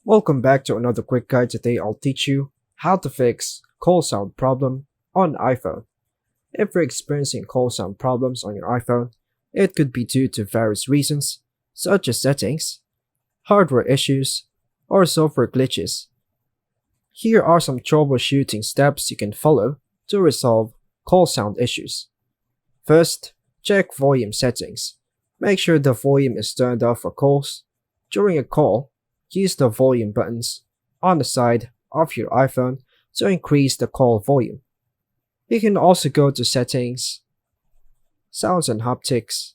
Welcome back to another quick guide. Today I'll teach you how to fix call sound problem on iPhone. If you're experiencing call sound problems on your iPhone, it could be due to various reasons, such as settings, hardware issues, or software glitches. Here are some troubleshooting steps you can follow to resolve call sound issues. First, check volume settings. Make sure the volume is turned off for calls. During a call, use the volume buttons on the side of your iPhone to increase the call volume. You can also go to Settings, Sounds and Haptics,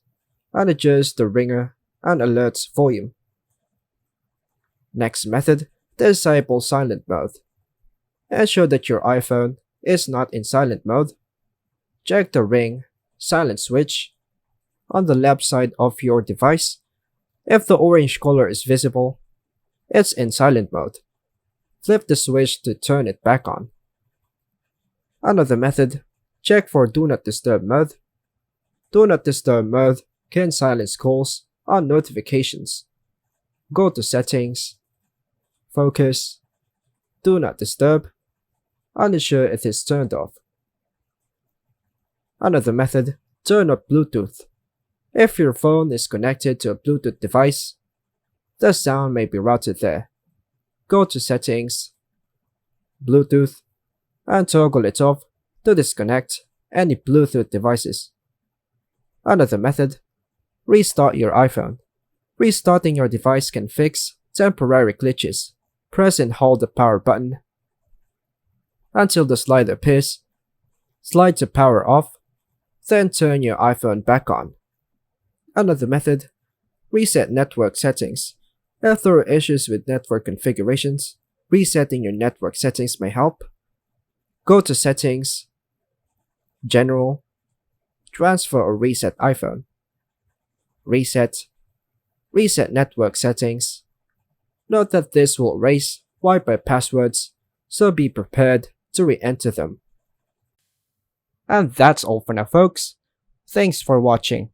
and adjust the ringer and alerts volume. Next method, disable silent mode. Ensure that your iPhone is not in silent mode. Check the ring silent switch on the left side of your device. If the orange color is visible, it's in silent mode. Flip the switch to turn it back on. Another method, check for Do Not Disturb mode. Do Not Disturb mode can silence calls on notifications. Go to Settings, Focus, Do Not Disturb, and ensure it is turned off. Another method, turn off Bluetooth. If your phone is connected to a Bluetooth device, the sound may be routed there. Go to Settings, Bluetooth, and toggle it off to disconnect any Bluetooth devices. Another method, restart your iPhone. Restarting your device can fix temporary glitches. Press and hold the power button until the slider appears. Slide to power off, then turn your iPhone back on. Another method, reset network settings. If there are issues with network configurations, resetting your network settings may help. Go to Settings, General, Transfer or Reset iPhone. Reset network settings. Note that this will erase Wi-Fi passwords, so be prepared to re-enter them. And that's all for now, folks. Thanks for watching.